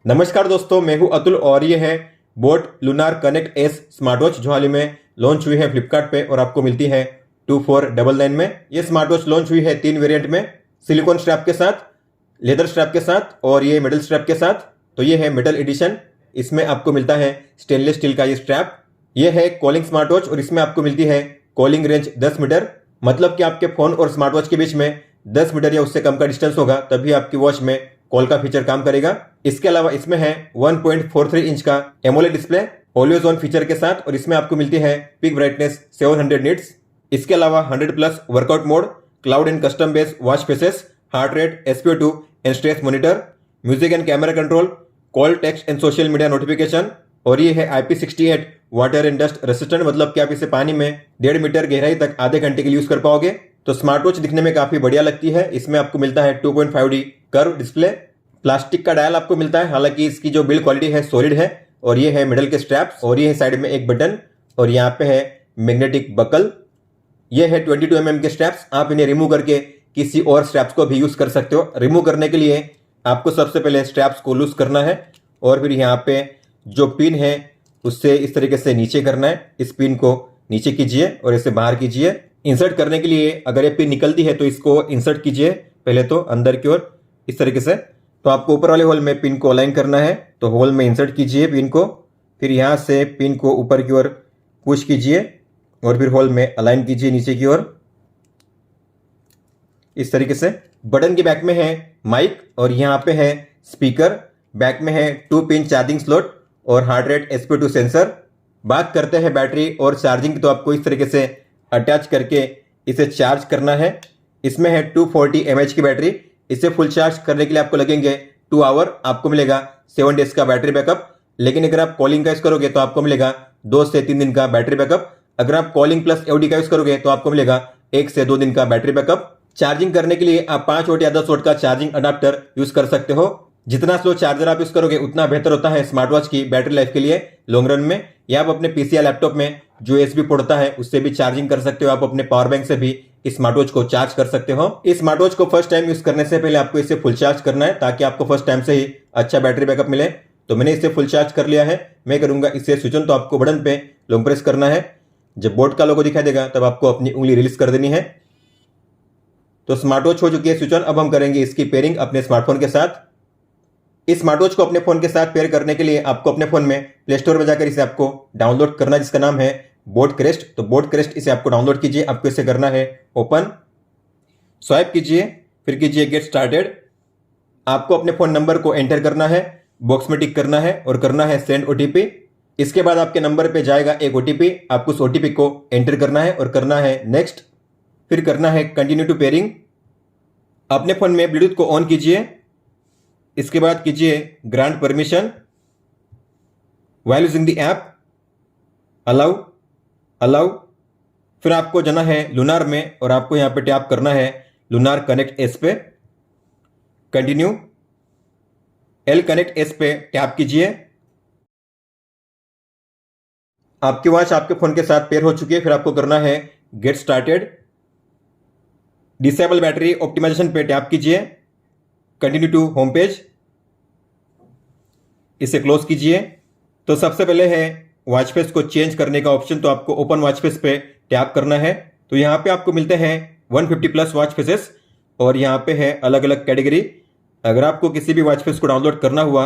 नमस्कार दोस्तों, मैं हूं अतुल और ये है boat lunar connect S smart watch जो हाल ही में लॉन्च हुई है फ्लिपकार्ट पे और आपको मिलती है 2499 में। ये स्मार्ट वॉच लॉन्च हुई है 3 वेरिएंट में, सिलिकॉन स्ट्रैप के साथ, लेदर स्ट्रैप के साथ और ये मेटल स्ट्रैप के साथ। तो ये है मेटल एडिशन। इसमें आपको मिलता है स्टेनलेस स्टील का ये स्ट्रैप। ये है कॉलिंग स्मार्ट वॉच और इसमें आपको मिलती है कॉलिंग रेंज 10 मीटर, मतलब कि आपके फोन और स्मार्ट वॉच के बीच में 10 मीटर या उससे कम का डिस्टेंस होगा तभी आपकी वॉच में कॉल का फीचर काम करेगा। इसके अलावा इसमें है 1.43 इंच का AMOLED display always on feature के साथ और इसमें आपको मिलती है पिक ब्राइटनेस 700 निट्स। इसके अलावा 100+ workout mode, cloud and custom based watch faces, heart rate, SpO2 and stress monitor, music and camera control, call, text and social media notification. और ये है IP68 water and dust resistant, मतलब कि आप इसे पानी में 1.5 मीटर गहराई तक आधे घंटे के लिए यूज कर पाओगे। तो स्मार्ट वॉच दिखने में काफी बढ़िया लगती है। इसमें आपको मिलता है 2.5D कर्व डिस्प्ले, प्लास्टिक का डायल आपको मिलता है, हालांकि इसकी जो बिल्ड क्वालिटी है सॉलिड है। और ये है मेटल के स्ट्रैप्स और ये है साइड में एक बटन और यहाँ पे है मैग्नेटिक बकल। ये है 22 mm के स्ट्रैप्स। आप इन्हें रिमूव करके किसी और स्ट्रैप्स को भी यूज कर सकते हो। रिमूव करने के लिए आपको सबसे पहले स्ट्रैप्स को लूज करना है और फिर यहाँ पे जो पिन है उससे इस तरीके से नीचे करना है। इस पिन को नीचे कीजिए और इसे बाहर कीजिए। इंसर्ट करने के लिए अगर ये पिन निकलती है तो इसको इंसर्ट कीजिए पहले तो अंदर की ओर इस तरीके से। तो आपको ऊपर वाले होल में पिन को अलाइन करना है, तो होल में इंसर्ट कीजिए पिन को, फिर यहाँ से पिन को ऊपर की ओर पुश कीजिए और फिर होल में अलाइन कीजिए नीचे की ओर इस तरीके से। बटन के बैक में है माइक और यहाँ पे है स्पीकर। बैक में है 2 पिन चार्जिंग स्लॉट और हार्ट रेट, SpO2 सेंसर। बात करते हैं बैटरी और चार्जिंग, तो आपको इस तरीके से अटैच करके इसे चार्ज करना है। इसमें है 240 mAh की बैटरी। इसे फुल चार्ज करने के लिए आपको लगेंगे 2 आवर। आपको मिलेगा 7 डेज का बैटरी बैकअप। लेकिन अगर आप कॉलिंग का यूज करोगे तो आपको मिलेगा 2 से 3 दिन का बैटरी बैकअप। अगर आप कॉलिंग प्लस AOD का यूज करोगे तो आपको मिलेगा 1 से 2 दिन का बैटरी बैकअप। चार्जिंग करने के लिए आप 5 वोल्ट या 10 वोल्ट का चार्जिंग अडाप्टर यूज कर सकते हो। जितना स्लो चार्जर आप यूज करोगे उतना बेहतर होता है स्मार्ट वॉच की बैटरी लाइफ के लिए लॉन्ग रन में। या आप अपने PC या लैपटॉप में जो USB पोर्ट होता है उससे भी चार्जिंग कर सकते हो। आप अपने पावर बैंक से भी इस स्मार्ट वॉच को चार्ज कर सकते हो। इस स्मार्ट वॉच को फर्स्ट टाइम यूज करने से पहले आपको इसे फुल चार्ज करना है ताकि आपको फर्स्ट टाइम से ही अच्छा बैटरी बैकअप मिले। तो मैंने इसे फुल चार्ज कर लिया है। मैं करूंगा इसे स्विच ऑन, तो आपको बटन पे लॉन्ग प्रेस करना है। जब बोट का लोगो दिखाई देगा तब आपको अपनी उंगली रिलीज कर देनी है। तो स्मार्ट वॉच हो चुकी है स्विच ऑन। अब हम करेंगे इसकी पेयरिंग अपने स्मार्टफोन के साथ। इस स्मार्ट वॉच को अपने फोन के साथ पेयर करने के लिए आपको अपने फोन में प्ले स्टोर में जाकर इसे आपको डाउनलोड करना है, जिसका नाम है बोट क्रेस्ट। तो बोट क्रेस्ट इसे आपको डाउनलोड कीजिए। आपको इसे करना है ओपन, स्वाइप कीजिए, फिर कीजिए गेट स्टार्टेड। आपको अपने फोन नंबर को एंटर करना है, बॉक्स में टिक करना है और करना है सेंड OTP। इसके बाद आपके नंबर पे जाएगा एक OTP। आपको उस OTP को एंटर करना है और करना है नेक्स्ट, फिर करना है कंटिन्यू टू पेयरिंग। अपने फोन में ब्लूटूथ को ऑन कीजिए। इसके बाद कीजिए grant permission while using the app, allow allow. फिर आपको जाना है लूनार में और आपको यहां पे टैप करना है लूनार कनेक्ट एस पे, कंटिन्यू। L कनेक्ट एस पे टैप कीजिए। आपकी वॉच आपके फोन के साथ पेयर हो चुकी है। फिर आपको करना है get started. Disable battery optimisation पे टैप कीजिए, कंटिन्यू टू होम पेज, इसे क्लोज कीजिए। तो सबसे पहले है वॉच फेस को चेंज करने का ऑप्शन, तो आपको ओपन वॉच फेस पे टैप करना है। तो यहाँ पे आपको मिलते हैं 150+ वॉच फेसेस और यहाँ पे है अलग अलग कैटेगरी। अगर आपको किसी भी वॉच फेस को डाउनलोड करना हुआ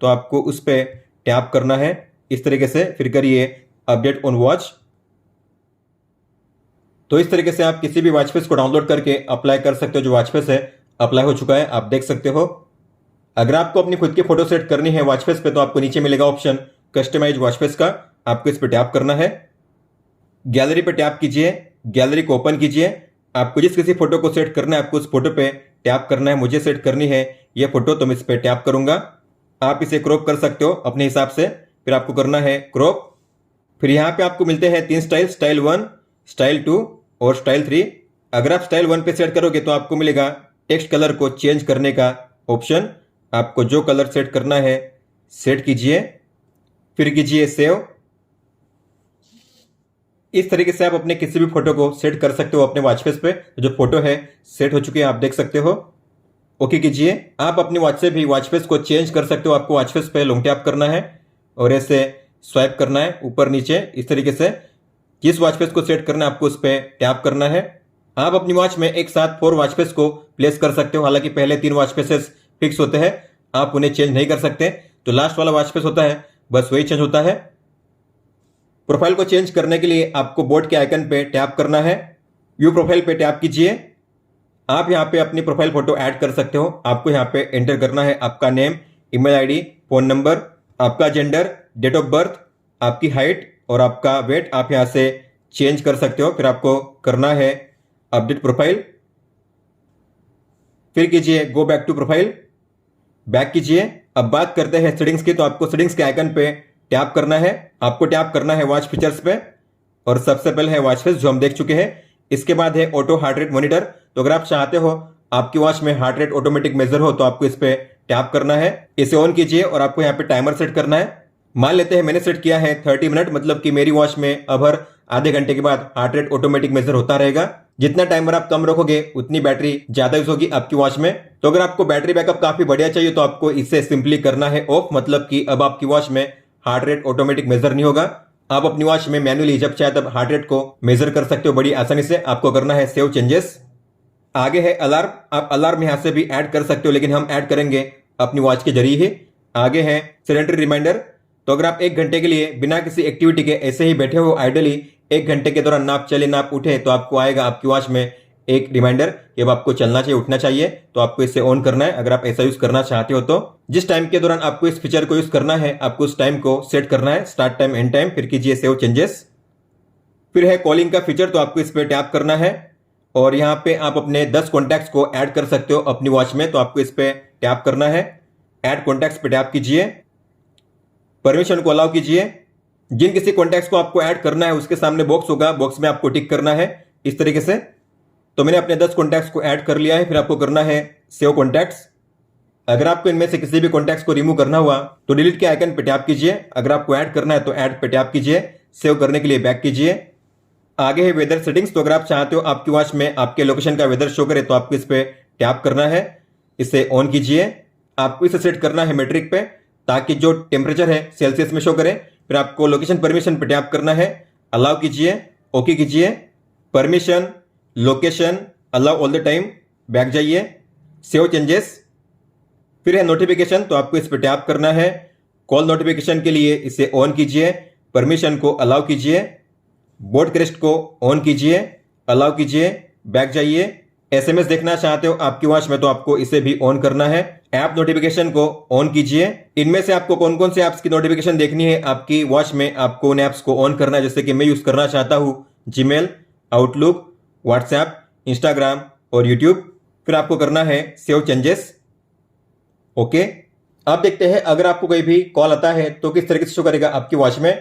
तो आपको उस पर टैप करना है इस तरीके से, फिर करिए अपडेट ऑन वॉच। तो इस तरीके से आप किसी भी वॉच फेस को डाउनलोड करके अप्लाई कर सकते हो। जो वॉच फेस है अप्लाई हो चुका है, आप देख सकते हो। अगर आपको अपनी खुद की फोटो सेट करनी है वॉच फेस पे तो आपको नीचे मिलेगा ऑप्शन कस्टमाइज वॉच फेस का। आपको इस पे टैप करना है, गैलरी पे टैप कीजिए, गैलरी को ओपन कीजिए। आपको जिस किसी फोटो को सेट करना है आपको उस फोटो पे टैप करना है। मुझे सेट करनी है ये फोटो, तो मैं इस पे टैप करूंगा। आप इसे क्रॉप कर सकते हो अपने हिसाब से। फिर आपको करना है क्रॉप। फिर यहाँ पे आपको मिलते हैं 3 स्टाइल, स्टाइल 1, स्टाइल 2 और स्टाइल 3। अगर आप स्टाइल 1 पे सेट करोगे तो आपको मिलेगा टेक्स्ट कलर को चेंज करने का ऑप्शन। आपको जो कलर सेट करना है सेट कीजिए, फिर कीजिए सेव। इस तरीके से आप अपने किसी भी फोटो को सेट कर सकते हो अपने वॉच फेस पे। जो फोटो है सेट हो चुकी है, आप देख सकते हो। ओके कीजिए। आप अपनी वॉच से भी वॉच फेस को चेंज कर सकते हो। आपको वॉच फेस पे लॉन्ग टैप करना है और ऐसे स्वाइप करना है ऊपर नीचे इस तरीके से। जिस वॉच फेस को सेट करना है आपको उस पर टैप करना है। आप अपनी वॉच में एक साथ 4 वॉच फेस को प्लेस कर सकते हो। हालांकि पहले 3 वॉच फेसेस फिक्स होते हैं, आप उन्हें चेंज नहीं कर सकते। तो लास्ट वाला वॉच फेस होता है बस वही चेंज होता है। प्रोफाइल को चेंज करने के लिए आपको बोर्ड के आइकन पे टैप करना है। व्यू प्रोफाइल पे टैप कीजिए। आप यहाँ पे अपनी प्रोफाइल फोटो ऐड कर सकते हो। आपको यहाँ पे एंटर करना है आपका name, email ID, phone number, आपका जेंडर, डेट ऑफ बर्थ, आपकी हाइट और आपका वेट आप यहाँ से चेंज कर सकते हो। फिर आपको करना है अपडेट प्रोफाइल। फिर कीजिए go back to profile, back कीजिए। अब बात करते हैं सेटिंग्स की। तो आपको सेटिंग्स के आइकन पे टैप करना है। आपको टैप करना है वॉच फीचर्स पे और सबसे पहले है वॉच फेस जो हम देख चुके हैं। इसके बाद है ऑटो हार्ट रेट मॉनिटर। तो अगर आप चाहते हो आपकी वॉच में हार्ट रेट ऑटोमेटिक मेजर हो तो आपको इस पे टैप करना है। इसे ऑन कीजिए और आपको यहाँ पे टाइमर सेट करना है। मान लेते हैं मैंने सेट किया है 30 मिनट, मतलब कि मेरी वॉच में अब हर आधे घंटे के बाद हार्ट रेट ऑटोमेटिक मेजर होता रहेगा। जितना टाइमर आप कम रखोगे उतनी बैटरी ज्यादा यूज होगी आपकी वॉच में। तो अगर आपको बैटरी बैकअप काफी बढ़िया चाहिए तो आपको इसे सिंपली करना है ऑफ, मतलब कि अब आपकी वॉच में हार्ट रेट ऑटोमेटिक मेजर नहीं होगा। आप अपनी वॉच में मैन्युअली जब चाहे तब हार्ट रेट को मेजर कर सकते हो बड़ी आसानी से। आपको करना है सेव चेंजेस। आगे है अलार्म। आप अलार्म यहां से भी ऐड कर सकते हो, लेकिन हम ऐड करेंगे अपनी वॉच के जरिए ही। आगे है सेडेंटरी रिमाइंडर। तो अगर आप 1 घंटे के लिए बिना किसी एक्टिविटी के ऐसे ही बैठे हो आइडली, 1 घंटे के दौरान नाप चले नाप उठे, तो आपको आएगा आपकी वॉच में एक रिमाइंडर कि अब आपको चलना चाहिए, उठना चाहिए। तो आपको इसे ऑन करना है अगर आप ऐसा यूज करना चाहते हो। तो जिस टाइम के दौरान आपको इस फीचर को यूज करना है आपको उस टाइम को सेट करना है, स्टार्ट टाइम, एंड टाइम। फिर कीजिए सेव चेंजेस। फिर है कॉलिंग का फीचर। तो आपको इस पर टैप करना है और यहाँ पे आप अपने 10 कॉन्टैक्ट्स को ऐड कर सकते हो अपनी वॉच में। तो आपको इस पर टैप करना है। ऐड कॉन्टैक्ट्स पे टैप कीजिए, परमिशन को अलाउ कीजिए। जिन किसी कॉन्टैक्ट्स को आपको ऐड करना है उसके सामने बॉक्स होगा, बॉक्स में आपको टिक करना है इस तरीके से। तो मैंने अपने 10 कॉन्टैक्ट्स को ऐड कर लिया है। फिर आपको करना है सेव कॉन्टैक्ट्स। अगर आपको इनमें से किसी भी कॉन्टैक्ट्स को रिमूव करना हुआ तो डिलीट के आइकन पे टैप कीजिए। अगर आपको ऐड करना है तो ऐड पे टैप कीजिए। सेव करने के लिए बैक कीजिए। आगे है वेदर सेटिंग्स। तो अगर आप चाहते हो आपकी वॉच में आपके लोकेशन का वेदर शो करे तो आपको इस पे टैप करना है। इसे ऑन कीजिए। आपको इसे सेट करना है मैट्रिक पे ताकि जो टेम्परेचर है सेल्सियस में शो करे। फिर आपको लोकेशन परमिशन पे टैप करना है, अलाउ कीजिए, ओके कीजिए। Permission, location, allow all the time, back जाइए, सेव चेंजेस। फिर है नोटिफिकेशन। तो आपको इस पे टैप करना है। कॉल नोटिफिकेशन के लिए इसे ऑन कीजिए, परमिशन को अलाउ कीजिए, ब्रॉडकास्ट को ऑन कीजिए, अलाउ कीजिए, बैक जाइए। एसएमएस देखना चाहते हो आपकी वॉच में तो आपको इसे भी ऑन करना है। ऐप नोटिफिकेशन को ऑन कीजिए। इनमें से आपको कौन कौन से ऐप्स की नोटिफिकेशन देखनी है आपकी वॉच में, आपको उन ऐप्स को ऑन करना है। जैसे कि मैं यूज करना चाहता हूं जीमेल, आउटलुक, व्हाट्सएप, इंस्टाग्राम और यूट्यूब। फिर आपको करना है सेव चेंजेस, ओके। आप देखते हैं अगर आपको कोई भी कॉल आता है तो किस तरीके से शो करेगा आपकी वॉच में।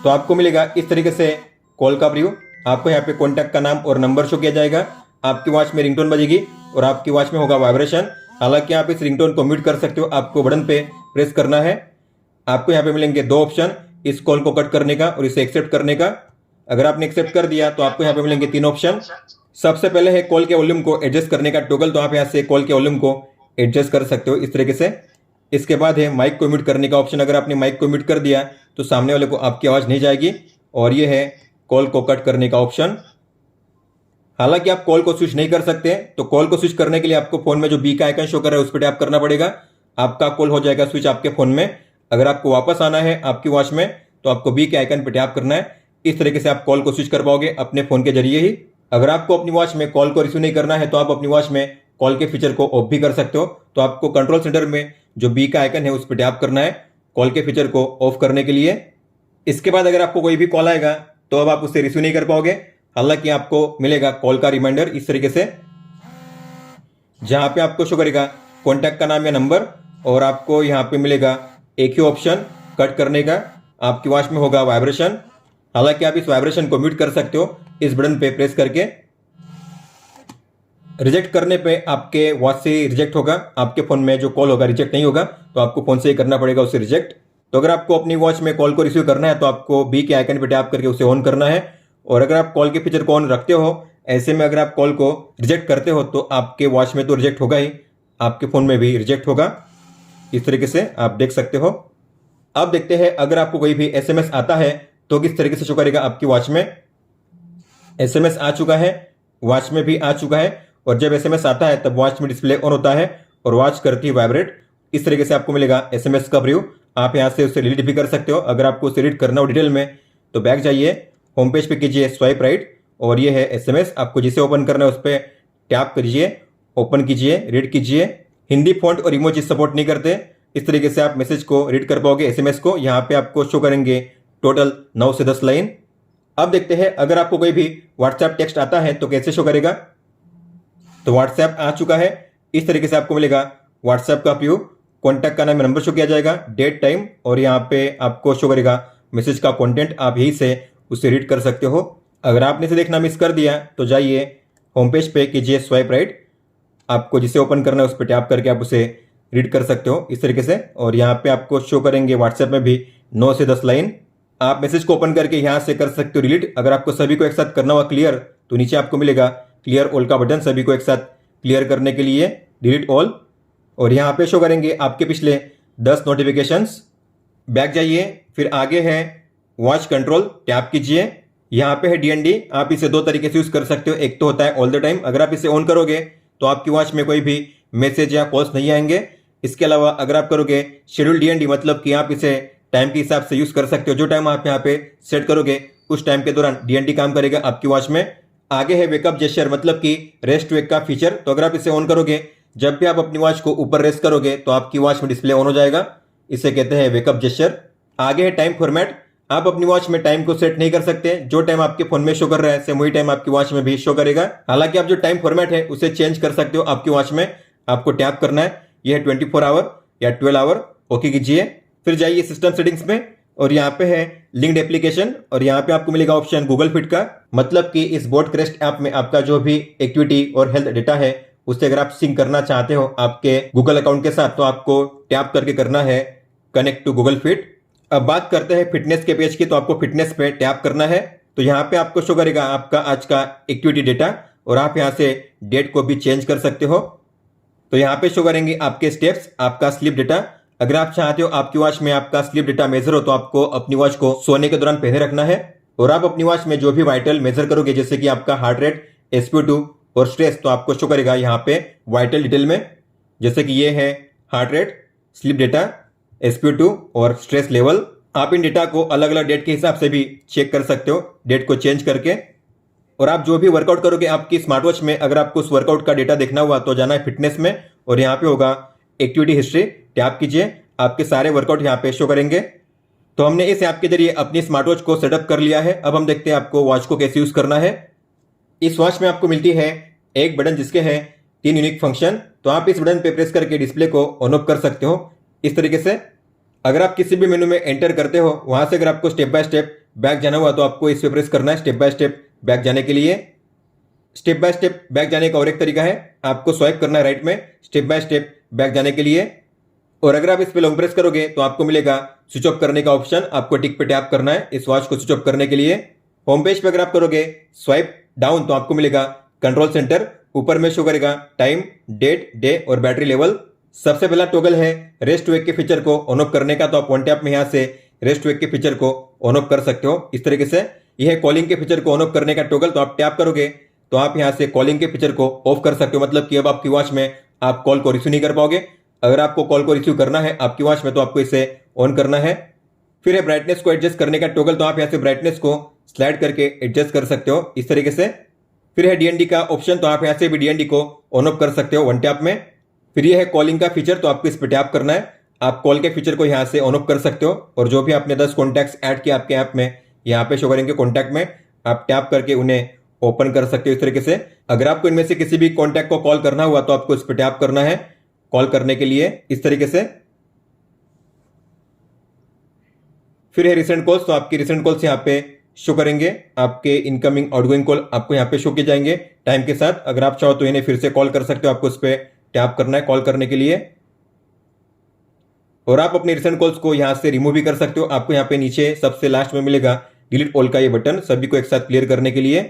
तो आपको मिलेगा इस तरीके से कॉल का प्रीव्यू। आपको यहाँ पे कॉन्टैक्ट का नाम और नंबर शो किया जाएगा। आपकी वॉच में रिंगटोन बजेगी और आपकी वॉच में होगा वाइब्रेशन। हालांकि आप इस रिंगटोन को म्यूट कर सकते हो। आपको बटन पे प्रेस करना है। आपको यहाँ पे मिलेंगे 2 ऑप्शन, इस कॉल को कट करने का और इसे एक्सेप्ट करने का। अगर आपने एक्सेप्ट कर दिया तो आपको यहाँ पे मिलेंगे 3 ऑप्शन। सबसे पहले है कॉल के वॉल्यूम को एडजस्ट करने का टॉगल। तो आप यहाँ से कॉल के वॉल्यूम को एडजस्ट कर सकते हो इस तरीके से। इसके बाद है माइक को म्यूट करने का ऑप्शन। अगर आपने माइक को म्यूट कर दिया तो सामने वाले को आपकी आवाज़ नहीं जाएगी। और ये है कॉल को कट करने का ऑप्शन। हालांकि आप कॉल को स्विच नहीं कर सकते, तो कॉल को स्विच करने के लिए आपको फोन में जो बी का आइकन शो कर रहा है उस पर टैप करना पड़ेगा। आपका कॉल हो जाएगा स्विच आपके फोन में। अगर आपको वापस आना है आपकी वॉच में तो आपको बी के आइकन पर टैप करना है। इस तरीके से आप कॉल को स्विच कर पाओगे अपने फोन के जरिए ही। अगर आपको अपनी वॉच में कॉल को रिसीव नहीं करना है तो आप अपनी वॉच में कॉल के फीचर को ऑफ भी कर सकते हो। तो आपको कंट्रोल सेंटर में जो बी का आइकन है उस पर टैप करना है कॉल के फीचर को ऑफ करने के लिए। इसके बाद अगर आपको कोई भी कॉल आएगा तो अब आप उससे रिसीव नहीं कर पाओगे। हालांकि आपको मिलेगा कॉल का रिमाइंडर इस तरीके से, जहां पे आपको शो करेगा कॉन्टैक्ट का नाम या नंबर और आपको यहां पे मिलेगा एक ही ऑप्शन कट करने का। आपकी वॉच में होगा वाइब्रेशन। हालांकि आप इस वाइब्रेशन को म्यूट कर सकते हो इस बटन पे प्रेस करके। रिजेक्ट करने पे आपके वॉच से रिजेक्ट होगा। आपके फोन में जो कॉल होगा रिजेक्ट नहीं होगा, तो आपको फोन से ही करना पड़ेगा उसे रिजेक्ट। तो अगर आपको अपनी वॉच में कॉल को रिसीव करना है तो आपको बी के आइकन पे टैप करके उसे ऑन करना है। और अगर आप कॉल के फीचर को ऑन रखते हो ऐसे में अगर आप कॉल को रिजेक्ट करते हो तो आपके वॉच में तो रिजेक्ट होगा ही, आपके फ़ोन में भी रिजेक्ट होगा। इस तरीके से आप देख सकते हो। अब देखते हैं अगर आपको कोई भी एसएमएस आता है तो किस तरीके से शो करेगा आपकी वॉच में। एसएमएस आ चुका है, वॉच में भी आ चुका है, और जब एसएमएस आता है तब वॉच में डिस्प्ले ऑन होता है और वॉच करती है वाइब्रेट। इस तरीके से आपको मिलेगा एसएमएस का प्रीव्यू। आप यहाँ से उसे डिलीट भी कर सकते हो। अगर आपको उसे रीड करना हो डिटेल में तो बैक जाइए, होम पेज पे कीजिए स्वाइप राइट, और ये है एसएमएस। आपको जिसे ओपन करना है उस पर टैप करिए, ओपन कीजिए, रीड कीजिए। हिंदी फॉन्ट और इमोजी सपोर्ट नहीं करते। इस तरीके से आप मैसेज को रीड कर पाओगे, एसएमएस को। यहाँ पे आपको शो करेंगे टोटल 9 से 10 लाइन। अब देखते हैं अगर आपको कोई भी व्हाट्सएप टेक्स्ट आता है तो कैसे शो करेगा। तो व्हाट्सएप आ चुका है। इस तरीके से आपको मिलेगा व्हाट्सएप का व्यू। कॉन्टैक्ट का नाम, नंबर शो किया जाएगा, डेट, टाइम, और यहाँ पे आपको शो करेगा मैसेज का कंटेंट। आप यहीं से उसे रीड कर सकते हो। अगर आपने इसे देखना मिस कर दिया तो जाइए होम पेज पे, कीजिए स्वाइप राइट। आपको जिसे ओपन करना है उस पर टैप करके आप उसे रीड कर सकते हो इस तरीके से। और यहाँ पे आपको शो करेंगे व्हाट्सएप में भी 9 से 10 लाइन। आप मैसेज को ओपन करके यहाँ से कर सकते हो डिलीट। अगर आपको सभी को एक साथ करना हुआ क्लियर तो नीचे आपको मिलेगा क्लियर ऑल का बटन, सभी को एक साथ क्लियर करने के लिए डिलीट ऑल। और यहाँ पे शो करेंगे आपके पिछले 10 नोटिफिकेशंस। बैक जाइए, फिर आगे है वॉच कंट्रोल, टैप कीजिए। यहाँ पे है डीएनडी। आप इसे 2 तरीके से यूज कर सकते हो। एक तो होता है ऑल द टाइम, अगर आप इसे ऑन करोगे तो आपकी वॉच में कोई भी मैसेज या कॉल्स नहीं आएंगे। इसके अलावा अगर आप करोगे शेड्यूल डीएनडी, मतलब कि आप इसे टाइम के हिसाब से यूज कर सकते हो। जो टाइम आप यहाँ पे सेट करोगे उस टाइम के दौरान डीएनडी काम करेगा आपकी वॉच में। आगे है वेकअप जेस्चर, मतलब कि रेस्ट वेक का फीचर। तो अगर आप इसे ऑन करोगे, जब भी आप अपनी वॉच को ऊपर रेस्ट करोगे तो आपकी वॉच में डिस्प्ले ऑन हो जाएगा। इसे कहते हैं वेकअप जेस्चर। आगे है टाइम फॉर्मेट। आप अपनी वॉच में टाइम को सेट नहीं कर सकते। जो टाइम आपके फोन में शो कर रहा है सेम वही टाइम आपकी वॉच में भी शो करेगा। हालांकि आप जो टाइम फॉर्मेट है उसे चेंज कर सकते हो आपकी वॉच में। आपको टैप करना है, यह है 24 आवर या 12 आवर, ओके कीजिए। फिर जाइए सिस्टम सेटिंग्स में, और यहाँ पे है लिंक्ड एप्लीकेशन, और यहाँ पे आपको मिलेगा ऑप्शन गूगल फिट का। मतलब कि इस बोट क्रेस्ट ऐप में आपका जो भी एक्टिविटी और हेल्थ डेटा है उससे अगर आप सिंक करना चाहते हो आपके गूगल अकाउंट के साथ तो आपको टैप करके करना है कनेक्ट टू गूगल फिट। अब बात करते हैं फिटनेस के पेज की, तो आपको फिटनेस पे टैप करना है। तो यहाँ पे आपको शो करेगा आपका आज का एक्टिविटी डेटा, और आप यहाँ से डेट को भी चेंज कर सकते हो। तो यहाँ पे शो करेंगे आपके स्टेप्स, आपका स्लीप डेटा। अगर आप चाहते हो आपकी वॉच में आपका स्लीप डेटा मेजर हो तो आपको अपनी वॉच को सोने के दौरान पहने रखना है। और आप अपनी वॉच में जो भी वाइटल मेजर करोगे, जैसे कि आपका हार्ट रेट, SpO2 और स्ट्रेस, तो आपको शो करेगा यहाँ पे वाइटल डिटेल में। जैसे कि ये है heart rate, sleep data, SpO2 और स्ट्रेस लेवल। आप इन डेटा को अलग अलग डेट के हिसाब से भी चेक कर सकते हो, डेट को चेंज करके। और आप जो भी वर्कआउट करोगे आपकी स्मार्ट वॉच में, अगर आपको उस वर्कआउट का डेटा देखना हुआ तो जाना है फिटनेस में, और यहाँ पे होगा एक्टिविटी हिस्ट्री, टैप कीजिए। आपके सारे वर्कआउट यहाँ पे शो करेंगे। तो हमने इस ऐप के जरिए अपनी स्मार्ट वॉच को सेटअप कर लिया है। अब हम देखते हैं आपको वॉच को कैसे यूज करना है। इस वॉच में आपको मिलती है एक बटन जिसके हैं 3 यूनिक फंक्शन। तो आप इस बटन पे प्रेस करके डिस्प्ले को ऑन ऑफ कर सकते हो इस तरीके से। अगर आप किसी भी मेनू में एंटर करते हो, वहां से अगर आपको स्टेप बाय स्टेप बैक जाना हुआ तो आपको इस पे प्रेस करना है स्टेप बाय स्टेप बैक जाने के लिए। स्टेप बाय स्टेप बैक जाने का और एक तरीका है, आपको स्वाइप करना है राइट में स्टेप बाय स्टेप बैक जाने के लिए। और अगर आप इस पे लॉन्ग प्रेस करोगे तो आपको मिलेगा स्विच ऑफ करने का ऑप्शन। आपको टिक पे टैप करना है इस वॉच को स्विच ऑफ करने के लिए। होम पेज पे अगर आप करोगे स्वाइप डाउन तो आपको मिलेगा कंट्रोल सेंटर। ऊपर में शो करेगा टाइम, डेट, डे और बैटरी लेवल। सबसे पहला टॉगल है रेस्ट वेक के फीचर को ऑन ऑफ करने का। तो आप वन टैप में यहाँ से रेस्ट वेक के फीचर को ऑन ऑफ कर सकते हो इस तरीके से। यह है कॉलिंग के फीचर को ऑन ऑफ करने का टॉगल। तो आप टैप करोगे तो आप यहाँ से कॉलिंग के फीचर को ऑफ कर सकते हो, मतलब कि अब आपकी वॉच में आप कॉल को रिसीव नहीं कर पाओगे। अगर आपको कॉल को रिसीव करना है आपकी वॉच में तो आपको इसे ऑन करना है। फिर है ब्राइटनेस को एडजस्ट करने का टॉगल। तो आप यहाँ से ब्राइटनेस को स्लाइड करके एडजस्ट कर सकते हो इस तरीके से। फिर है डीएनडी का ऑप्शन। तो आप यहाँ से भी डीएनडी को ऑन ऑफ कर सकते हो वन टैप में। फिर ये है कॉलिंग का फीचर। तो आपको इस पर टैप करना है। आप कॉल के फीचर को यहाँ से ऑन ऑफ कर सकते हो। और जो भी आपने 10 कॉन्टैक्ट्स ऐड किया आपके ऐप में, यहाँ पे शो करेंगे कॉन्टैक्ट में, आप टैप करके उन्हें ओपन कर सकते हो इस तरीके से। अगर आपको इनमें से किसी भी कॉन्टैक्ट को कॉल करना हुआ तो आपको इस पर टैप करना है कॉल करने के लिए इस तरीके से। फिर है रिसेंट कॉल्स। तो आपकी रिसेंट कॉल्स यहाँ पे शो करेंगे। आपके इनकमिंग आउटगोइंग कॉल आपको यहाँ पे शो किए जाएंगे टाइम के साथ। अगर आप चाहो तो इन्हें फिर से कॉल कर सकते हो। आपको उस पर टैप करना है कॉल करने के लिए। और आप अपने रिसेंट कॉल्स को यहाँ से रिमूव भी कर सकते हो। आपको यहाँ पे नीचे सबसे लास्ट में मिलेगा डिलीट ऑल का ये बटन, सभी को एक साथ क्लियर करने के लिए।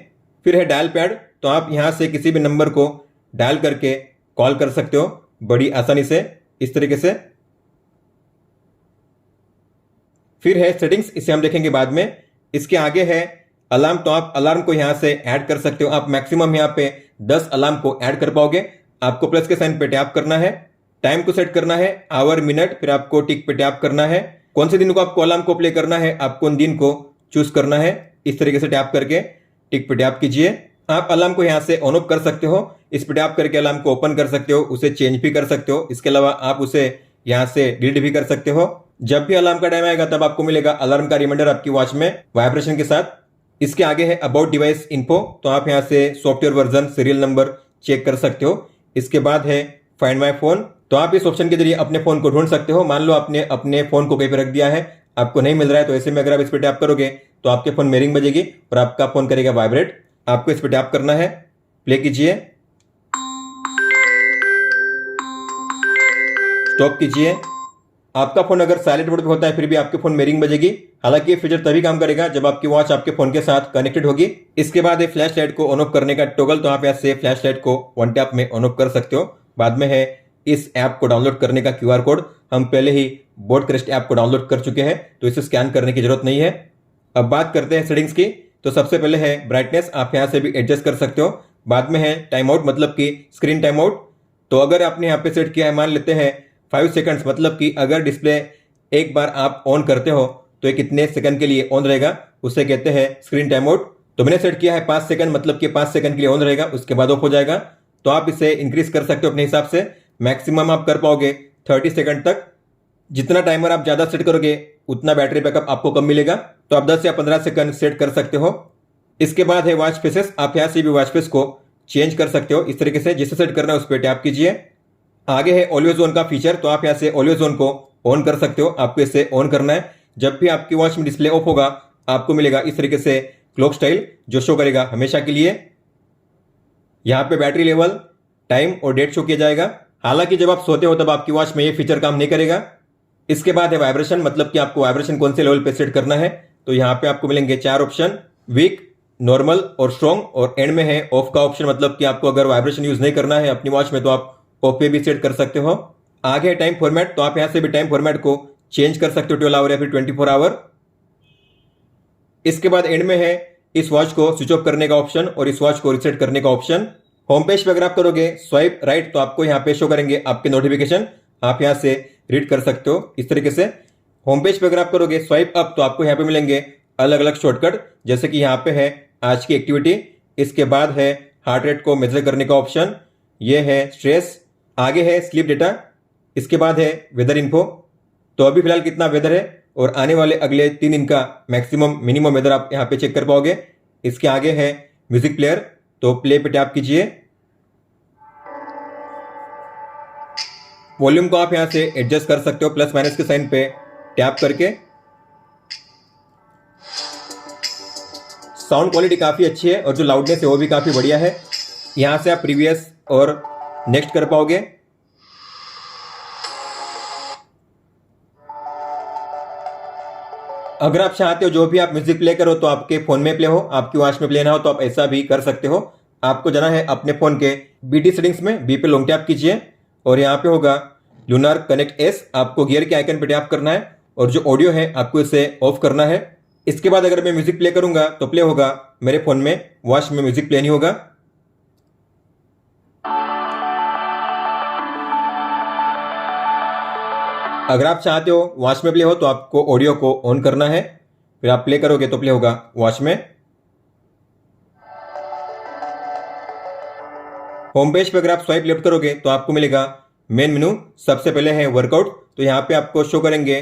फिर है डायल पैड। तो आप यहाँ से किसी भी नंबर को डायल करके कॉल कर सकते हो बड़ी आसानी से, इस तरीके से। फिर है सेटिंग्स, इसे हम देखेंगे बाद में। इसके आगे है अलार्म, तो आप अलार्म को यहाँ से ऐड कर सकते हो। आप मैक्सिमम यहाँ पे 10 अलार्म को ऐड कर पाओगे। आपको प्लस के साइन पे टैप करना है, टाइम को सेट करना है, आवर, मिनट, फिर आपको टिक पे टैप करना है। कौन से दिन को आपको अलार्म को प्ले करना है, आपको उन दिन को चूज करना है। इस तरीके से टैप करके टिक पे टैप कीजिए। आप अलार्म को यहाँ से ऑन ऑफ कर सकते हो, इस पे टैप करके अलार्म को ओपन कर सकते हो, उसे चेंज भी कर सकते हो। इसके अलावा आप उसे यहाँ से डिलीट भी कर सकते हो। जब भी अलार्म का टाइम आएगा तब आपको मिलेगा अलार्म का रिमाइंडर आपकी वॉच में वाइब्रेशन के साथ। इसके आगे है अबाउट डिवाइस इन्फो, तो आप यहाँ से software version, serial number check कर सकते हो। इसके बाद है फाइंड माई फोन, तो आप इस ऑप्शन के जरिए अपने फोन को ढूंढ सकते हो। मान लो आपने अपने फोन को कहीं पर रख दिया है, आपको नहीं मिल रहा है, तो ऐसे में अगर आप इस पर टैप करोगे तो आपके फोन में रिंग बजेगी और आपका फोन करेगा वाइब्रेट। आपको इस पर टैप करना है, प्ले कीजिए, स्टॉप कीजिए। आपका फोन अगर साइलेंट मोड पे होता है फिर भी आपके फोन में रिंग बजेगी। हालांकि ये फीचर तभी काम करेगा जब आपकी वॉच आपके फोन के साथ कनेक्टेड होगी। इसके बाद है फ्लैश लाइट को ऑन ऑफ करने का टॉगल, तो आप यहाँ से फ्लैश लाइट को वन टैप में ऑन ऑफ कर सकते हो। बाद में है इस ऐप को डाउनलोड करने का QR कोड। हम पहले ही बोटक्रेस्ट ऐप को डाउनलोड कर चुके हैं, तो इसे स्कैन करने की जरूरत नहीं है। अब बात करते हैं सेटिंग्स की, तो सबसे पहले है ब्राइटनेस, आप यहाँ से भी एडजस्ट कर सकते हो। बाद में है टाइम आउट, मतलब कि स्क्रीन टाइम आउट। तो अगर आपने यहाँ पे सेट किया है, मान लेते हैं 5 सेकंड्स, मतलब कि अगर डिस्प्ले एक बार आप ऑन करते हो तो ये कितने सेकंड के लिए ऑन रहेगा, उसे कहते हैं स्क्रीन टाइम आउट। तो मैंने सेट किया है 5 सेकंड, मतलब कि 5 सेकंड के लिए ऑन रहेगा, उसके बाद ऑफ हो जाएगा। तो आप इसे इंक्रीज कर सकते हो अपने हिसाब से। मैक्सिमम आप कर पाओगे 30 सेकंड तक। जितना टाइमर आप ज्यादा सेट करोगे उतना बैटरी बैकअप आपको कम मिलेगा, तो आप 10 या 15 सेकंड सेट कर सकते हो। इसके बाद है वॉच फेसेस, आप यहाँ से भी वॉच फेस को चेंज कर सकते हो इस तरीके से। जिसे सेट करना है उस पर टैप कीजिए। आगे है ऑलवेज ऑन का फीचर, तो आप यहाँ से ऑलवेज ऑन को ऑन कर सकते हो। आपको इसे ऑन करना है। जब भी आपकी वॉच में डिस्प्ले ऑफ होगा आपको मिलेगा इस तरीके से क्लॉक स्टाइल, जो शो करेगा हमेशा के लिए। यहाँ पे बैटरी लेवल, टाइम और डेट शो किया जाएगा। हालांकि जब आप सोते हो तब आपकी वॉच में ये फीचर काम नहीं करेगा। इसके बाद है वाइब्रेशन, मतलब कि आपको वाइब्रेशन कौन से लेवल पे सेट करना है। तो यहाँ पे आपको मिलेंगे 4 ऑप्शन, वीक, नॉर्मल और स्ट्रॉन्ग। और एंड में है ऑफ का ऑप्शन, मतलब कि आपको अगर वाइब्रेशन यूज नहीं करना है अपनी वॉच में तो आप ऑफ पे भी सेट कर सकते हो। आगे है टाइम फॉर्मेट, तो आप यहां से भी टाइम फॉर्मेट को चेंज कर सकते हो, 12 आवर या फिर 24 आवर। इसके बाद एंड में है इस वॉच को स्विच ऑफ करने का ऑप्शन और इस वॉच को रिसेट करने का ऑप्शन। होम पेज पे अगर आप करोगे स्वाइप राइट तो आपको यहाँ पे शो करेंगे आपके नोटिफिकेशन, आप यहाँ से रीड कर सकते हो इस तरीके से। होम पेज पे अगर आप करोगे स्वाइप अप तो आपको यहाँ पे मिलेंगे अलग अलग शॉर्टकट, जैसे कि यहाँ पे है आज की एक्टिविटी। इसके बाद है हार्ट रेट को मेजर करने का ऑप्शन, ये है स्ट्रेस। आगे है स्लीप डेटा। इसके बाद है वेदर इन्फो, तो अभी फिलहाल कितना वेदर है और आने वाले अगले 3 दिन का मैक्सिमम मिनिमम वेदर आप यहाँ पे चेक कर पाओगे। इसके आगे है म्यूजिक प्लेयर, तो प्ले पे टैप कीजिए। वॉल्यूम को आप यहाँ से एडजस्ट कर सकते हो प्लस माइनस के साइन पे टैप करके। साउंड क्वालिटी काफी अच्छी है और जो लाउडनेस है वो भी काफी बढ़िया है। यहां से आप प्रीवियस और नेक्स्ट कर पाओगे। अगर आप चाहते हो जो भी आप म्यूजिक प्ले करो तो आपके फोन में प्ले हो, आपकी वॉच में प्ले ना हो, तो आप ऐसा भी कर सकते हो। आपको जाना है अपने फोन के BT सेटिंग्स में, बी पे लॉन्ग टैप कीजिए और यहाँ पे होगा लूनार कनेक्ट S। आपको गियर के आइकन पे टैप करना है और जो ऑडियो है आपको इसे ऑफ करना है। इसके बाद अगर मैं म्यूजिक प्ले करूंगा तो प्ले होगा मेरे फोन में, वॉच में म्यूजिक प्ले नहीं होगा। अगर आप चाहते हो वॉच में प्ले हो तो आपको ऑडियो को ऑन करना है, फिर आप प्ले करोगे तो प्ले होगा वॉच में। होम पेज पे अगर आप स्वाइप लेफ्ट करोगे तो आपको मिलेगा मेन मेनू। सबसे पहले है वर्कआउट, तो यहाँ पे आपको शो करेंगे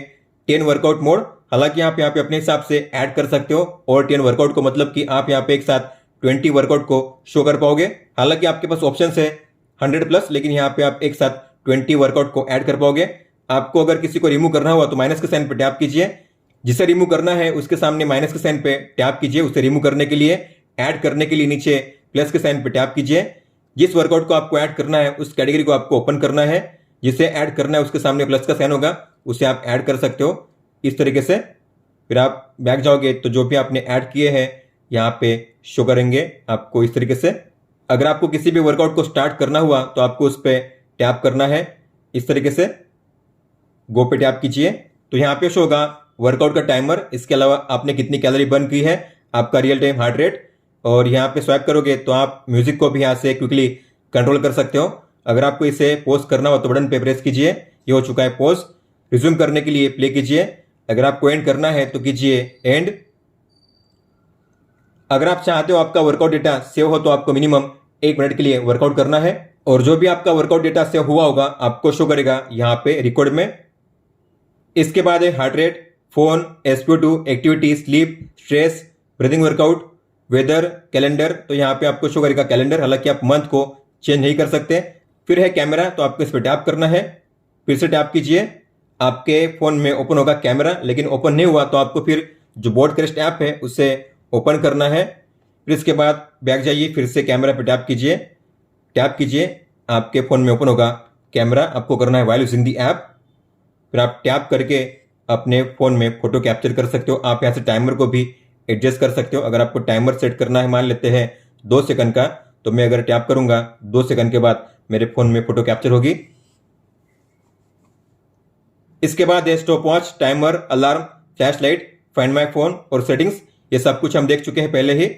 10 वर्कआउट मोड। हालांकि आप यहाँ पे अपने हिसाब से ऐड कर सकते हो और 10 वर्कआउट को, मतलब कि आप यहाँ पे एक साथ 20 वर्कआउट को शो कर पाओगे। हालांकि आपके पास ऑप्शन है 100+, लेकिन यहाँ पे आप एक साथ 20 वर्कआउट को ऐड कर पाओगे। आपको अगर किसी को रिमूव करना हुआ तो माइनस के साइन पे टैप कीजिए। जिसे रिमूव करना है उसके सामने माइनस के साइन पे टैप कीजिए उसे रिमूव करने के लिए। ऐड करने के लिए नीचे प्लस के साइन पे टैप कीजिए। जिस वर्कआउट को आपको ऐड करना है उस कैटेगरी को आपको ओपन करना है। जिसे ऐड करना है उसके सामने प्लस का साइन होगा, उसे आप ऐड कर सकते हो इस तरीके से। फिर आप बैक जाओगे तो जो भी आपने ऐड किए हैं यहाँ पे शो करेंगे आपको इस तरीके से। अगर आपको किसी भी वर्कआउट को स्टार्ट करना हुआ तो आपको उस पर टैप करना है, इस तरीके से गो पे टैप कीजिए तो यहाँ पे शो होगा वर्कआउट का टाइमर, इसके अलावा आपने कितनी कैलोरी बर्न की है, आपका रियल टाइम हार्ट रेट, और यहाँ पे स्वाइप करोगे तो आप म्यूजिक को भी यहाँ से क्विकली कंट्रोल कर सकते हो। अगर आपको इसे पॉज करना हो तो बटन पे प्रेस कीजिए, ये हो चुका है पॉज। रिज्यूम करने के लिए प्ले कीजिए, अगर आपको एंड करना है तो कीजिए एंड। अगर आप चाहते हो आपका वर्कआउट डेटा सेव हो तो आपको मिनिमम 1 मिनट के लिए वर्कआउट करना है, और जो भी आपका वर्कआउट डेटा सेव हुआ होगा आपको शो करेगा यहाँ पे रिकॉर्ड में। इसके बाद है heart rate, phone, SpO2, activity, sleep, stress, breathing workout, weather, calendar, तो यहाँ पे आपको शो करेगा कैलेंडर, हालांकि आप मंथ को चेंज नहीं कर सकते। फिर है कैमरा, तो आपको इस पर टैप करना है, फिर से टैप कीजिए, आपके फोन में ओपन होगा कैमरा, लेकिन ओपन नहीं हुआ तो आपको फिर जो बोर्डक्रेस्ट ऐप है उसे ओपन करना है। फिर इसके बाद बैक जाइए, फिर से कैमरा पे टैप कीजिए, आपके फोन में ओपन होगा कैमरा, आपको करना है व्हाइल यूजिंग दी ऐप। फिर आप टैप करके अपने फ़ोन में फ़ोटो कैप्चर कर सकते हो। आप यहाँ से टाइमर को भी एडजस्ट कर सकते हो। अगर आपको टाइमर सेट करना है, मान लेते हैं 2 सेकंड का, तो मैं अगर टैप करूंगा 2 सेकंड के बाद मेरे फ़ोन में फ़ोटो कैप्चर होगी। इसके बाद है stop watch, timer, alarm, flash light, find my phone और सेटिंग्स, ये सब कुछ हम देख चुके हैं पहले ही।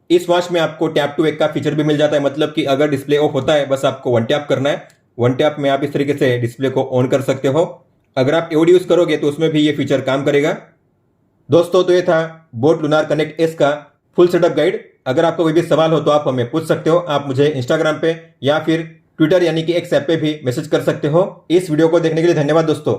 इस वॉच में आपको टैप टू वेक का फीचर भी मिल जाता है, मतलब कि अगर डिस्प्ले ऑफ होता है बस आपको 1 टैप करना है, 1 टैप में आप इस तरीके से डिस्प्ले को ऑन कर सकते हो। अगर आप एओडी यूज करोगे तो उसमें भी ये फीचर काम करेगा। दोस्तों, तो ये था बोट लूनार कनेक्ट एस का फुल सेटअप गाइड। अगर आपको कोई भी सवाल हो तो आप हमें पूछ सकते हो। आप मुझे इंस्टाग्राम पे या फिर ट्विटर यानी कि एक्स ऐप पे भी मैसेज कर सकते हो। इस वीडियो को देखने के लिए धन्यवाद दोस्तों।